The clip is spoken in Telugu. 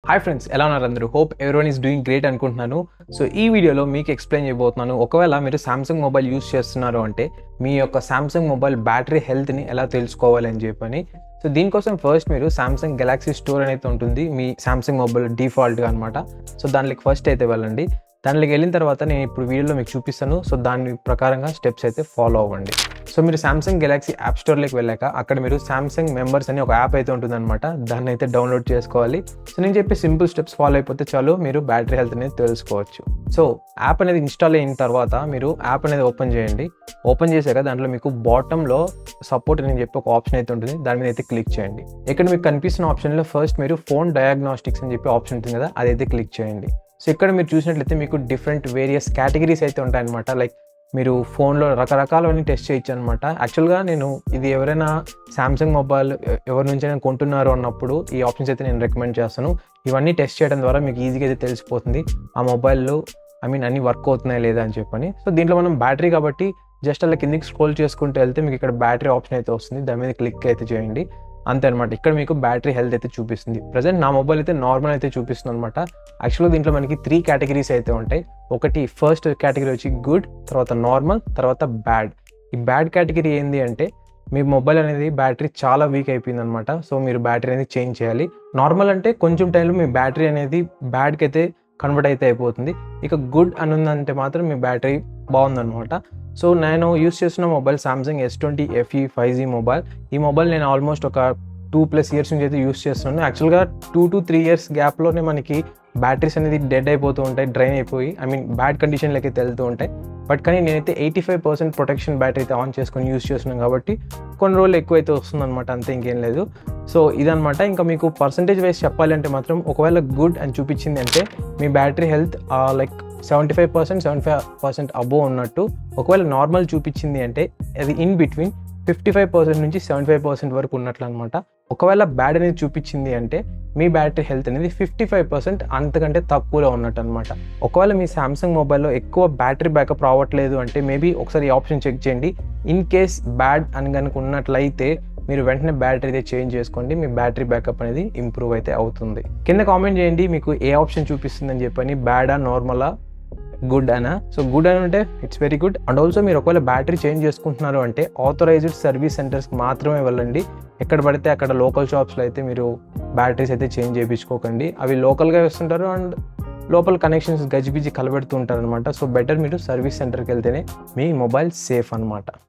హాయ్ ఫ్రెండ్స్, ఎలా ఉన్నారు అందరూ? Hope everyone is doing great అనుకుంటున్నాను. సో ఈ వీడియోలో మీకు ఎక్స్ప్లెయిన్ చేయబోతున్నాను. ఒకవేళ మీరు సామ్సంగ్ మొబైల్ యూస్ చేస్తున్నారు అంటే మీ యొక్క సామ్సంగ్ మొబైల్ బ్యాటరీ హెల్త్ని ఎలా తెలుసుకోవాలి అని చెప్పని. సో దీనికోసం ఫస్ట్ మీరు సామ్సంగ్ గెలాక్సీ స్టోర్ అనేది ఉంటుంది మీ సామ్సంగ్ మొబైల్ డిఫాల్ట్గా అనమాట. సో దాంట్లోకి ఫస్ట్ అయితే వెళ్ళండి. దాంట్లోకి వెళ్ళిన తర్వాత నేను ఇప్పుడు వీడియోలో మీకు చూపిస్తాను. సో దాని ప్రకారంగా స్టెప్స్ అయితే ఫాలో అవ్వండి. సో మీరు సామ్సంగ్ గెలాక్సీ యాప్ స్టోర్లోకి వెళ్ళాక అక్కడ మీరు సామ్సంగ్ మెంబర్స్ అని ఒక యాప్ అయితే ఉంటుందన్నమాట. దాన్ని అయితే డౌన్లోడ్ చేసుకోవాలి. సో నేను చెప్పే సింపుల్ స్టెప్స్ ఫాలో అయిపోతే చాలు మీరు బ్యాటరీ హెల్త్ అనేది తెలుసుకోవచ్చు. సో యాప్ అనేది ఇన్స్టాల్ అయిన తర్వాత మీరు యాప్ అనేది ఓపెన్ చేయండి. ఓపెన్ చేశాక దాంట్లో మీకు బాటంలో సపోర్ట్ అని చెప్పి ఒక ఆప్షన్ అయితే ఉంటుంది. దాని మీద అయితే క్లిక్ చేయండి. ఇక్కడ మీకు కనిపిస్తున్న ఆప్షన్లో ఫస్ట్ మీరు ఫోన్ డయాగ్నోస్టిక్స్ అని చెప్పి ఆప్షన్ ఉంటుంది కదా, అదైతే క్లిక్ చేయండి. సో ఇక్కడ మీరు చూసినట్లయితే మీకు డిఫరెంట్ వేరియస్ కేటగిరీస్ అయితే ఉంటాయన్నమాట. లైక్ మీరు ఫోన్లో రకరకాలవన్నీ టెస్ట్ చేయొచ్చు అనమాట. యాక్చువల్గా నేను ఇది ఎవరైనా సామ్సంగ్ మొబైల్ ఎవరి నుంచి నేను కొంటున్నారు అన్నప్పుడు ఈ ఆప్షన్స్ అయితే నేను రికమెండ్ చేస్తాను. ఇవన్నీ టెస్ట్ చేయడం ద్వారా మీకు ఈజీగా అయితే తెలిసిపోతుంది ఆ మొబైల్లో అన్నీ వర్క్ అవుతున్నాయి లేదా అని చెప్పని. సో దీంట్లో మనం బ్యాటరీ కాబట్టి జస్ట్ అలా కిందికి స్క్రోల్ చేసుకుంటూ వెళ్తే మీకు ఇక్కడ బ్యాటరీ ఆప్షన్ అయితే వస్తుంది. దాని మీద క్లిక్ అయితే చేయండి. అంతే అనమాట. ఇక్కడ మీకు బ్యాటరీ హెల్త్ అయితే చూపిస్తుంది. ప్రజెంట్ నా మొబైల్ అయితే నార్మల్ అయితే చూపిస్తుంది అనమాట. యాక్చువల్గా దీంట్లో మనకి 3 కేటగిరీస్ అయితే ఉంటాయి. ఒకటి ఫస్ట్ కేటగిరీ వచ్చి గుడ్, తర్వాత నార్మల్, తర్వాత బ్యాడ్. ఈ బ్యాడ్ కేటగిరీ ఏంటి అంటే మీ మొబైల్ అనేది బ్యాటరీ చాలా వీక్ అయిపోయింది అనమాట. సో మీరు బ్యాటరీ అనేది చేంజ్ చేయాలి. నార్మల్ అంటే కొంచెం టైంలో మీ బ్యాటరీ అనేది బ్యాడ్కి అయితే కన్వర్ట్ అయితే అయిపోతుంది. ఇక గుడ్ అని ఉందంటే మాత్రం మీ బ్యాటరీ బాగుందన్నమాట. సో నేను యూస్ చేస్తున్న mobile Samsung S20 FE 5G mobile. ఈ మొబైల్ నేను ఆల్మోస్ట్ ఒక 2+ ఇయర్స్ నుంచి అయితే యూస్ చేస్తున్నాను. యాక్చువల్గా 2 to 3 ఇయర్స్ గ్యాప్లోనే మనకి బ్యాటరీస్ అనేది డెడ్ అయిపోతూ ఉంటాయి, డ్రైన్ అయిపోయి బ్యాడ్ కండిషన్లోకి అయితే వెళ్తూ ఉంటాయి. బట్ కానీ నేనైతే 85% ప్రొటెక్షన్ బ్యాటరీ అయితే ఆన్ చేసుకొని యూస్ చేస్తున్నాను కాబట్టి కొన్ని రోజులు ఎక్కువైతే వస్తుందన్నమాట. అంతే, ఇంకేం లేదు. సో ఇదనమాట. ఇంకా మీకు పర్సంటేజ్ వైజ్ చెప్పాలి అంటే మాత్రం ఒకవేళ గుడ్ అని చూపించింది అంటే మీ బ్యాటరీ హెల్త్ లైక్ 75% అబోవ్ ఉన్నట్టు. ఒకవేళ నార్మల్ చూపించింది అంటే అది ఇన్ బిట్వీన్ 55% నుంచి 75% వరకు ఉన్నట్లు అనమాట. ఒకవేళ బ్యాడ్ అనేది చూపించింది అంటే మీ బ్యాటరీ హెల్త్ అనేది 55% అంతకంటే తక్కువలో ఉన్నట్టు అనమాట. ఒకవేళ మీ సామ్సంగ్ మొబైల్లో ఎక్కువ బ్యాటరీ బ్యాకప్ రావట్లేదు అంటే మేబీ ఒకసారి ఈ ఆప్షన్ చెక్ చేయండి. ఇన్ కేస్ బ్యాడ్ అని కనుక ఉన్నట్లయితే మీరు వెంటనే బ్యాటరీ అయితే చేంజ్ చేసుకోండి. మీ బ్యాటరీ బ్యాకప్ అనేది ఇంప్రూవ్ అయితే అవుతుంది. కింద కామెంట్ చేయండి మీకు ఏ ఆప్షన్ చూపిస్తుందని చెప్పని, బ్యాడా, నార్మలా, గుడ్ అనా. సో గుడ్ అని ఉంటే it's very good. And also మీరు ఒకవేళ బ్యాటరీ చేంజ్ చేసుకుంటున్నారు అంటే ఆథరైజ్డ్ సర్వీస్ సెంటర్స్కి మాత్రమే వెళ్ళండి. ఎక్కడ పడితే అక్కడ లోకల్ షాప్స్లో అయితే మీరు బ్యాటరీస్ అయితే చేంజ్ చేయించుకోకండి. అవి లోకల్గా వేస్తుంటారు అండ్ లోపల కనెక్షన్స్ గజిబిజి కలబెడుతూ ఉంటారు అనమాట. సో బెటర్ మీరు సర్వీస్ సెంటర్కి వెళ్తేనే మీ మొబైల్ సేఫ్ అనమాట.